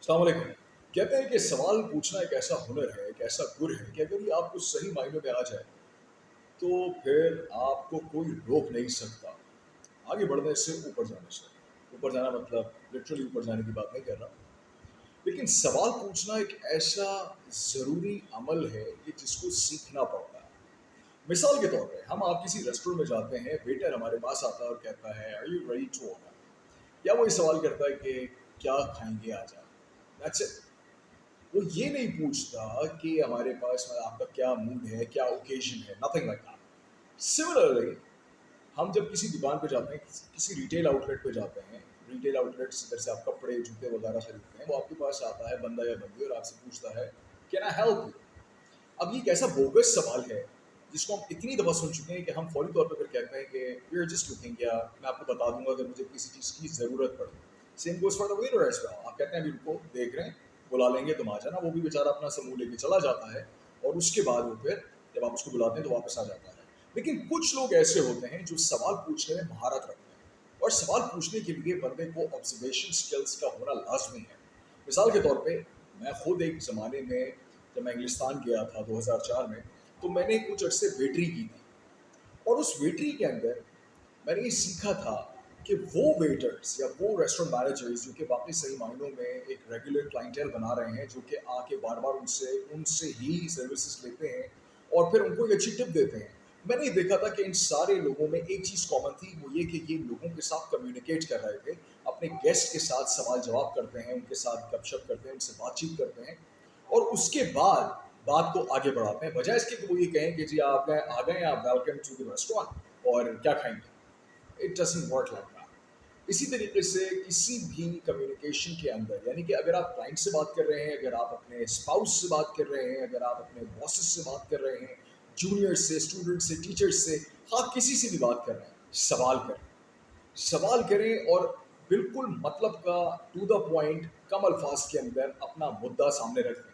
अस्सलाम वालेकुम। कहते हैं कि सवाल पूछना एक ऐसा हुनर है, एक ऐसा गुर है कि अगर ये आपको सही मायनों में आ जाए, तो फिर आपको कोई रोक नहीं सकता आगे बढ़ने से, ऊपर जाने से। ऊपर जाना मतलब लिटरली ऊपर जाने की बात नहीं कर रहा, लेकिन सवाल पूछना एक ऐसा ज़रूरी अमल है कि जिसको सीखना पड़ता है। मिसाल के तौर पे हम आप किसी रेस्टोरेंट में जाते हैं, वेटर हमारे पास आता है और कहता है, "are you ready to order?" या वो ये सवाल करता है कि, "क्या खाएँगे आज आप?" That's it. वो ये नहीं पूछता कि हमारे पास आपका क्या मूड है, क्या ओकेजन है, नथिंग लाइक दैट। सिमिलरली हम जब किसी दुकान पे जाते हैं, किसी रिटेल आउटलेट पे जाते हैं, रिटेल आउटलेट्स जिधर से आप कपड़े, जूते वगैरह खरीदते हैं, वो आपके पास आता है बंदा या बंदी और आपसे पूछता है, कैन आई हेल्प यू? अब ये एक ऐसा बोगस सवाल है जिसको हम इतनी दफ़ा सुन चुके हैं कि हम फौरी तौर पे फिर कहते हैं कि वी आर जस्ट लुकिंग, या मैं आपको बता दूंगा अगर मुझे किसी चीज़ की ज़रूरत पड़े। Same goes for the waiter as well. आप कहते हैं अभी रुको, देख रहे हैं, बुला लेंगे तुम आ जाना। वो भी बेचारा अपना समूह लेके चला जाता है और उसके बाद वो फिर जब आप उसको बुलाते हैं तो वापस आ जाता है। लेकिन कुछ लोग ऐसे होते हैं जो सवाल पूछने में महारत रखते हैं, और सवाल पूछने के लिए बंदे को ऑब्जर्वेशन स्किल्स का होना लाजमी है। मिसाल के तौर पे मैं खुद एक ज़माने में, जब मैं इंग्लिस्तान गया था 2004 में, तो मैंने कुछ अर्से वेटरी की थी, और उस वेटरी के अंदर मैंने ये सीखा था कि वो वेटर्स या वो रेस्टोरेंट मैनेजर्स जो कि वाकई सही मायनों में एक रेगुलर क्लाइंटेल बना रहे हैं, जो कि आके बार बार उनसे उनसे ही सर्विसेज लेते हैं और फिर उनको एक अच्छी टिप देते हैं, मैंने ये देखा था कि इन सारे लोगों में एक चीज़ कॉमन थी, वो ये कि ये लोगों के साथ कम्युनिकेट कर रहे थे, अपने गेस्ट के साथ सवाल जवाब करते हैं, उनके साथ गपशप करते हैं, उनसे बातचीत करते हैं, और उसके बाद बात को आगे बढ़ाते हैं, बजाय इसके कि वो ये कहें कि जी आप आ गए, आप वेलकम टू द रेस्टोरेंट और क्या खाएंगे। It doesn't work like that. इसी तरीके से किसी भी कम्युनिकेशन के अंदर, यानी कि अगर आप क्लाइंट से बात कर रहे हैं, अगर आप अपने स्पाउस से बात कर रहे हैं, अगर आप अपने बॉसेस से बात कर रहे हैं, जूनियर से, स्टूडेंट से, टीचर से, आप किसी से भी बात कर रहे हैं, सवाल करें। सवाल करें और बिल्कुल मतलब का, टू द पॉइंट, कम अल्फाज के अंदर अपना मुद्दा सामने रख दें।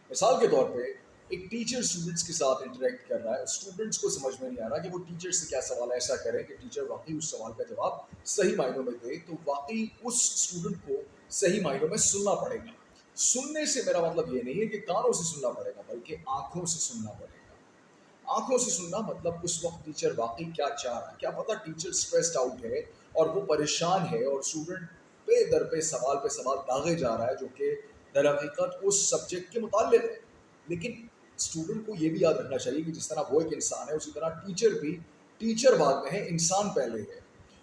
मिसाल के तौर पे एक टीचर स्टूडेंट्स के साथ इंटरेक्ट कर रहा है, स्टूडेंट्स को समझ में नहीं आ रहा कि वो टीचर से क्या सवाल ऐसा करें कि टीचर वाकई उस सवाल का जवाब सही मायनों में दे, तो वाकई उस स्टूडेंट को सही मायनों में सुनना पड़ेगा। सुनने से मेरा मतलब ये नहीं है कि कानों से सुनना पड़ेगा, बल्कि आंखों से सुनना पड़ेगा। आंखों से सुनना मतलब उस वक्त टीचर वाकई क्या चाह रहा है। क्या पता टीचर स्ट्रेस्ड आउट है और वो परेशान है और स्टूडेंट पे सवाल दागे जा रहा है, जो कि दर हकीकत उस सब्जेक्ट के मुताल्लिक है। लेकिन स्टूडेंट को ये भी याद रखना चाहिए कि जिस तरह वो एक इंसान है, उसी तरह टीचर भी, टीचर बाद में है, इंसान पहले है।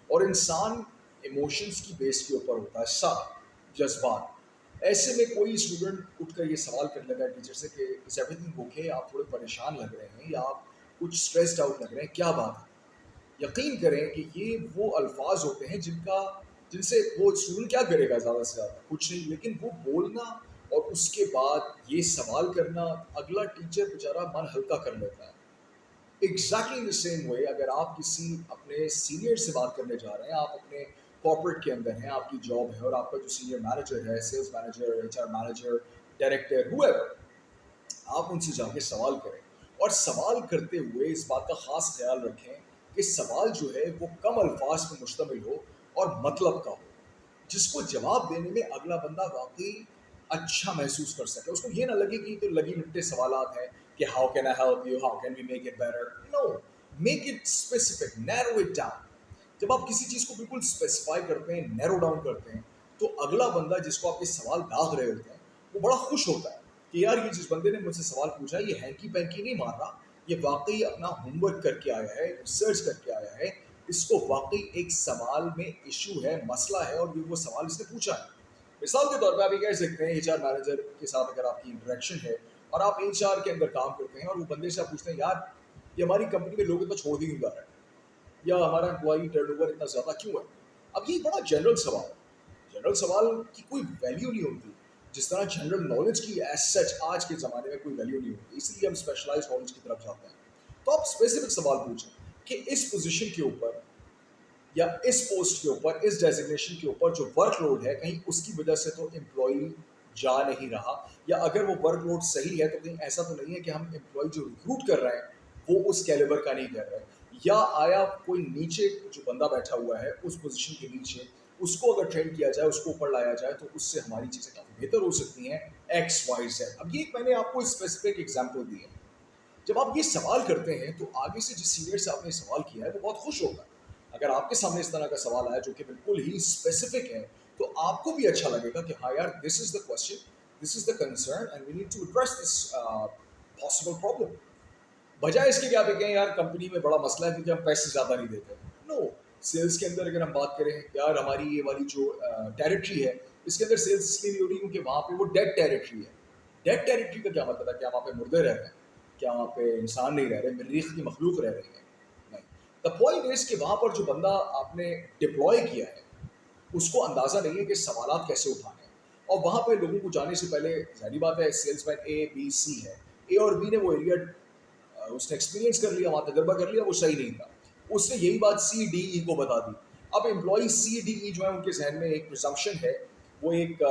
और इंसान इमोशंस की बेस के ऊपर होता है, सारा जज्बात। ऐसे में कोई स्टूडेंट उठकर ये सवाल कर लेगा टीचर से कि इज एवरीथिंग ओके, आप थोड़े परेशान लग रहे हैं या आप कुछ स्ट्रेस्ड आउट लग रहे हैं, क्या बात है। यकीन करें कि ये वो अल्फाज होते हैं जिनसे वो स्टूडेंट क्या करेगा, ज़्यादा से ज़्यादा कुछ नहीं, लेकिन वो बोलना और उसके बाद ये सवाल करना, अगला टीचर बेचारा मन हल्का कर लेता है। एग्जैक्टली द सेम वे अगर आप किसी अपने सीनियर से बात करने जा रहे हैं, आप अपने कॉर्पोरेट के अंदर हैं, आपकी जॉब है और आपका जो सीनियर मैनेजर है, sales manager, HR manager, director, whoever, आप उनसे जाके सवाल करें। और सवाल करते हुए इस बात का ख़ास ख्याल रखें कि सवाल जो है वो कम अल्फाज पर मुश्तमिल हो और मतलब का हो, जिसको जवाब देने में अगला बंदा वाकई अच्छा महसूस कर सके। उसको ये ना लगे कि तो लगी लुट्टे सवालात हैं कि how can I help you, how can we make it better. No, make it specific, narrow it down. जब आप किसी चीज़ को बिल्कुल स्पेसिफाई करते हैं, नैरो डाउन करते हैं, तो अगला बंदा जिसको आप ये सवाल दाग रहे होते हैं, वो बड़ा खुश होता है कि यार ये जिस बंदे ने मुझसे सवाल पूछा, ये हैंकी पैंकी नहीं मार रहा, ये वाकई अपना होमवर्क करके आया है, रिसर्च करके आया है, इसको वाकई एक सवाल में इशू है, मसला है, और ये वो सवाल इसने पूछा है। मिसाल के तौर पे आप ये कह सकते हैं, एचआर मैनेजर के साथ अगर आपकी इंटरेक्शन है और आप एचआर के अंदर काम करते हैं और वो बंदे से आप पूछते हैं, यार ये हमारी कंपनी में लोग इतना छोड़ ही नहीं जा रहे हैं, या हमारा एम्प्लॉई टर्नओवर इतना ज़्यादा क्यों है। अब ये बड़ा जनरल सवाल है, जनरल सवाल की कोई वैल्यू नहीं होती, जिस तरह जनरल नॉलेज की एज सच आज के ज़माने में कोई वैल्यू नहीं होती, इसलिए हम स्पेशलाइज्ड नॉलेज की तरफ जाते हैं। तो आप स्पेसिफिक सवाल पूछें कि इस पोजीशन के ऊपर या इस पोस्ट के ऊपर, इस डेजिग्नेशन के ऊपर जो वर्कलोड है, कहीं उसकी वजह से तो एम्प्लॉई जा नहीं रहा, या अगर वो वर्कलोड सही है तो कहीं ऐसा तो नहीं है कि हम एम्प्लॉय जो रिक्रूट कर रहे हैं वो उस कैलिबर का नहीं कर रहे हैं, या आया कोई नीचे जो बंदा बैठा हुआ है उस पोजीशन के नीचे, اس کو اگر ٹرین کیا جائے, اس کو اوپر لایا جائے, تو اس سے ہماری چیزیں کافی بہتر ہو سکتی ہیں XYZ. اب یہ میں نے آپ کو اسپیسیفک ایگزامپل دی ہے. جب آپ یہ سوال کرتے ہیں تو آگے سے جس سینئر سے آپ نے سوال کیا ہے وہ بہت خوش ہوگا. اگر آپ کے سامنے اس طرح کا سوال آیا جو کہ بالکل ہی اسپیسیفک ہے, تو آپ کو بھی اچھا لگے گا کہ ہاں یار, this is the question, this is the concern and we need to address this possible problem. بجائے اس کے کیا کہیں یار کمپنی میں بڑا مسئلہ ہے کیونکہ ہم پیسے زیادہ نہیں دیتے. نو, سیلس کے اندر اگر ہم بات کریں یار, ہماری یہ والی جو ٹیریٹری ہے اس کے اندر سیلس اس لیے نہیں ہو رہی کیونکہ وہاں پہ وہ ڈیڈ ٹیریٹری ہے. ڈیڈ ٹیریٹری کا کیا مطلب ہے؟ کیا وہاں پہ مردے رہ رہے ہیں؟ کیا وہاں پہ انسان نہیں رہ رہے, مریخ کی مخلوق رہ رہی ہے؟ نہیں. دا پوائنٹ از کہ وہاں پر جو بندہ آپ نے ڈپلوائے کیا ہے اس کو اندازہ نہیں ہے کہ سوالات کیسے اٹھانے ہیں. اور وہاں پہ لوگوں کو جانے سے پہلے ظاہری بات ہے, سیلس مین اے بی سی ہے, اے اور بی نے وہ ایریا اس نے ایکسپیرینس کر لیا, وہاں تجربہ کر لیا, وہ صحیح نہیں تھا, اس نے یہی بات سی ڈی ای کو بتا دی. اب امپلائی سی ڈی ای جو ہے ان کے ذہن میں ایک پرزمپشن ہے, وہ ایک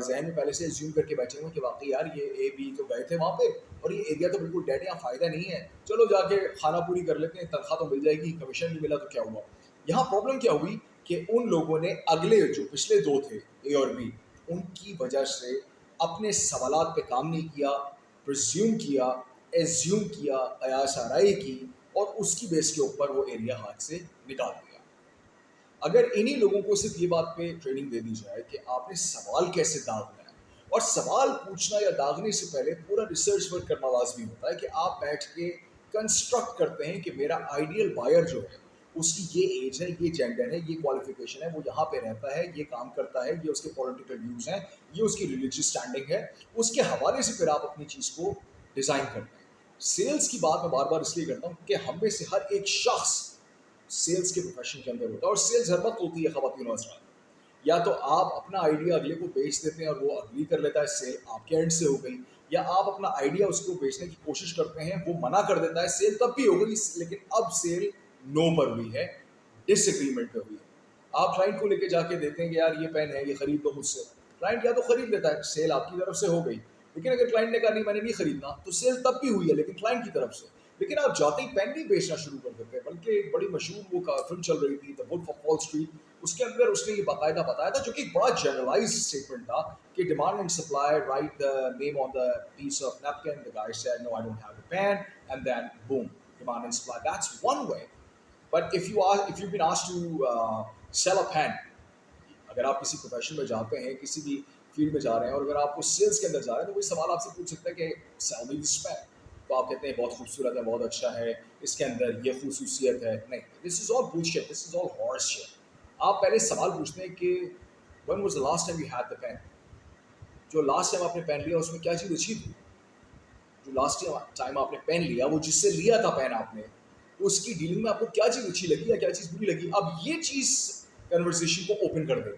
ذہن میں پہلے سے زیوم کر کے بیٹھے ہوئے کہ واقعی یار یہ اے بی تو گئے تھے وہاں پہ اور یہ ایریا تو بالکل ڈیڈ ہے, یہاں فائدہ نہیں ہے, چلو جا کے کھانا پوری کر لیتے ہیں, تنخواہ تو مل جائے گی, کمیشن بھی ملا تو کیا ہوا. یہاں پرابلم کیا ہوئی کہ ان لوگوں نے اگلے جو پچھلے دو تھے اے اور بی, ان کی وجہ سے اپنے سوالات پہ کام نہیں کیا, پرزیوم کیا, ایزیوم کیا, قیاس آرائی کی, اور اس کی بیس کے اوپر وہ ایریا ہاتھ سے نکال دیا. اگر انہی لوگوں کو صرف یہ بات پہ ٹریننگ دے دی جائے کہ آپ نے سوال کیسے داغنا ہے, اور سوال پوچھنا یا داغنے سے پہلے پورا ریسرچ ورک کرنا لازمی ہوتا ہے کہ آپ بیٹھ کے کنسٹرکٹ کرتے ہیں کہ میرا آئیڈیل بائر جو ہے اس کی یہ ایج ہے, یہ جینڈر ہے, یہ کوالیفیکیشن ہے, وہ یہاں پہ رہتا ہے, یہ کام کرتا ہے, یہ اس کے پولیٹیکل ویوز ہیں, یہ اس کی ریلیجیس اسٹینڈنگ ہے, اس کے حوالے سے پھر آپ اپنی چیز کو ڈیزائن کرتے ہیں. سیلس کی بات میں بار بار اس لیے کرتا ہوں کہ ہم میں سے ہر ایک شخص سیلس کے پروفیشن کے اندر ہوتا ہے, اور سیلس ہر وقت ہوتی ہے خواتین و حضرات. یا تو آپ اپنا آئیڈیا اگلے کو بیچ دیتے ہیں اور وہ اگلی کر لیتا ہے, سیل آپ کے اینڈ سے ہو گئی, یا آپ اپنا آئیڈیا اس کو بیچنے کی کوشش کرتے ہیں, وہ منع کر دیتا ہے, سیل تب بھی ہو گئی, لیکن اب سیل نو پر ہوئی ہے, ڈس ایگریمنٹ پہ ہوئی ہے. آپ کلائنٹ کو لے کے جا کے دیتے ہیں کہ یار یہ پین ہے, یہ خرید دو مجھ سے, کلائنٹ یا تو خرید لیتا ہے, سیل آپ کی طرف سے ہو گئی. لیکن اگر کلائنٹ نے کہا نہیں میں نے نہیں خریدنا, تو سیل تب بھی ہوئی ہے لیکن کلائنٹ کی طرف سے. لیکن آپ جاتے ہی پین نہیں بیچنا شروع کر دیتے. بلکہ ایک بڑی مشہور وہ فلم چل رہی تھی دا وولف آف وال اسٹریٹ, اس کے اندر اس نے یہ باقاعدہ بتایا تھا, جو کہ ایک بڑا جنرلائز اسٹیٹمنٹ تھا کہ demand and supply, write the name on the piece of napkin, the guy said no I don't have a pen, and then boom, demand and supply. That's one way. But if you've been asked to sell a pen, اگر آپ کسی profession میں جاتے ہیں, کسی بھی field میں جا رہے ہیں, اور اگر آپ کو سیلس کے اندر جا رہے ہیں, تو کوئی سوال آپ سے پوچھ سکتا ہے کہ sell me this pen, تو آپ کہتے ہیں بہت خوبصورت ہے, بہت اچھا ہے, اس کے اندر یہ خصوصیت ہے. نہیں, this is all bullshit, this is all horse shit. آپ پہلے سوال پوچھتے ہیں کہ when was the last time you had the pen, جو لاسٹ ٹائم آپ نے پین لیا اس میں کیا چیز اچھی تھی, جو لاسٹ ٹائم آپ نے پین لیا وہ جس سے لیا تھا پین آپ نے, اس کی ڈیلنگ میں آپ کو کیا چیز اچھی لگی یا کیا چیز بری لگی. اب یہ چیز کنورسیشن کو اوپن کر دے گی.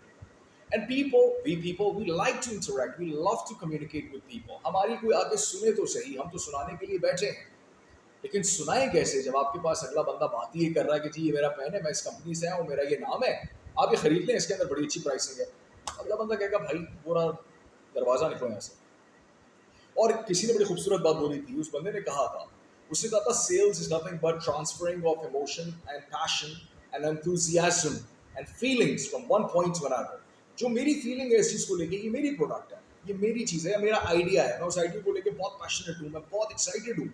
And people we like to interact, we love to communicate with people. ہماری کوئی آگے سنے تو صحیح, ہم تو سنانے کے لیے بیٹھے ہیں, لیکن سنائیں کیسے جب آپ کے پاس اگلا بندہ بات ہی یہ کر رہا ہے کہ جی یہ میرا پین ہے, میں اس کمپنی سے ہوں, میرا یہ نام ہے, آپ یہ خرید لیں, اس کے اندر بڑی اچھی پرائسنگ ہے. اگلا بندہ کہے گا بھائی پورا دروازہ نکلو یہاں سے. اور کسی نے بڑی خوبصورت بات بولی تھی, اس بندے نے کہا تھا, اس نے کہا تھا sales is nothing but transferring of emotion and passion and enthusiasm and feelings from one point to another. جو میری فیلنگ ہے اس چیز کو لے کے, یہ میری پروڈکٹ ہے, یہ میری چیز ہے, میرا آئیڈیا ہے, میں اس آئیڈیا کو لے کے بہت پیشنیٹ ہوں, میں بہت ایکسائٹیڈ ہوں,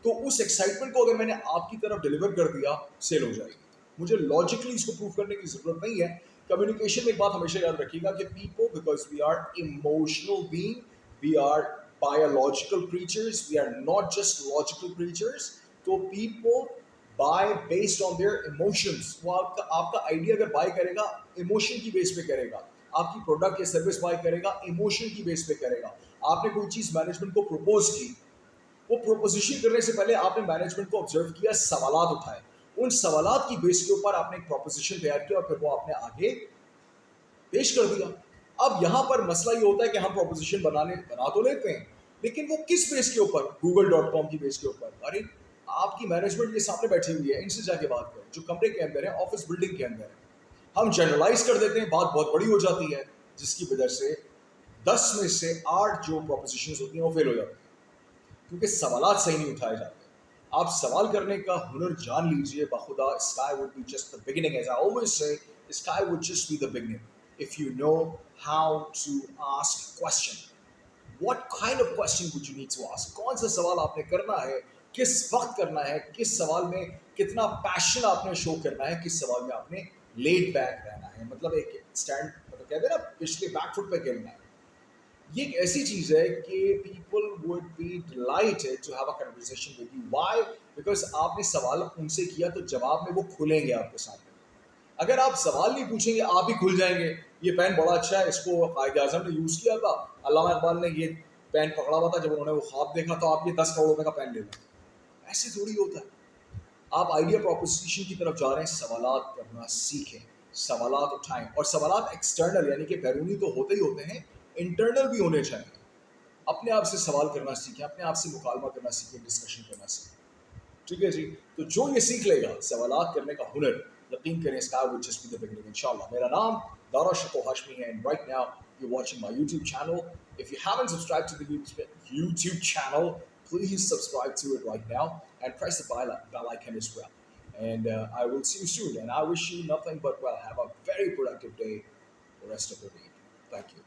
تو اس ایکسائٹمنٹ کو اگر میں نے آپ کی طرف ڈلیور کر دیا, سیل ہو جائے گی. مجھے لاجیکلی اس کو پروف کرنے کی ضرورت نہیں ہے. کمیونیکیشن میں ایک بات ہمیشہ یاد رکھیے گا کہ people, because we are emotional being, we are biological creatures, we are not just logical creatures. تو people buy based on their emotions. وہ آپ کا آئیڈیا اگر بائی کرے گا ایموشن کی بیس پہ کرے گا, آپ کی پروڈکٹ یا سروس بائی کرے گا ایموشن کی بیس پہ کرے گا. آپ نے کوئی چیز مینجمنٹ کو پروپوز کی, وہ پروپوزیشن کرنے سے پہلے آپ نے مینجمنٹ کو آبزرو کیا, سوالات اٹھائے, ان سوالات کی بیس کے اوپر آپ نے ایک پروپوزیشن تیار کیا, اور پھر وہ آپ نے آگے پیش کر دیا. اب یہاں پر مسئلہ یہ ہوتا ہے کہ ہم پروپوزیشن بنا تو لیتے ہیں, لیکن وہ کس بیس کے اوپر, google.com کی بیس کے اوپر. ارے آپ کی مینجمنٹ یہ سامنے بیٹھی ہوئی ہے, ان سے جا کے بات کریں, جو کمرے کے اندر ہے, آفس بلڈنگ کے اندر ہے. ہم جنرلائز کر دیتے ہیں, بات بہت بڑی ہو جاتی ہے, جس کی وجہ سے 10 میں سے 8 جو پروپوزیشنز ہوتی ہیں وہ فیل ہو جاتی ہیں, کیونکہ سوالات صحیح نہیں اٹھائے جاتے. آپ سوال کرنے کا ہنر جان لیجئے, بخدا sky would be just the beginning, as I always say, sky would just be the beginning. if you know how to ask question. What kind of question would you need to ask? कौन सा सवाल आपने करना है, किस वक्त करना है, किस सवाल में कितना पैशन आपने शो करना है, किस सवाल में आपने लेड बैक रहना है, मतलब एक स्टैंड, मतलब कहते हैं ना पिछले बैक फुट पे खेलना है. ये एक ऐसी चीज़ है कि people would be delighted to have a conversation with you. Why? Because आपने सवाल उनसे किया तो जवाब में वो खुलेंगे आपके सामने. अगर आप सवाल नहीं पूछेंगे आप ही खुल जाएंगे. ये पेन बड़ा अच्छा है, इसको कायदे आजम ने यूज़ किया था, अल्लामा इकबाल ने ये पेन पकड़ा हुआ था, जब उन्होंने वो ख्वाब देखा तो आप ये 10 करोड़ रुपए का पेन ले लें. ऐसे थोड़ी होता है. आप आइडिया प्रोपोजिशन की तरफ जा रहे हैं, सवालात करना सीखें, सवालात उठाएं, और सवालात एक्सटर्नल यानी कि बैरूनी तो होते ही होते हैं, इंटरनल भी होने चाहिए. अपने आप से सवाल करना सीखें, अपने आप से मुकालमा करना सीखें, डिस्कशन करना सीखें. ठीक है जी. तो जो ये सीख लेगा सवालात करने का हुनर, यकीन करें sky will just be the beginning इंशाल्लाह. मेरा नाम दारा शको हाशमी है, and right now you're watching my YouTube channel. If you haven't subscribed to the YouTube channel, please subscribe to it right now and press the bell icon as well. And I will see you soon. And I wish you nothing but well. Have a very productive day the rest of the week. Thank you.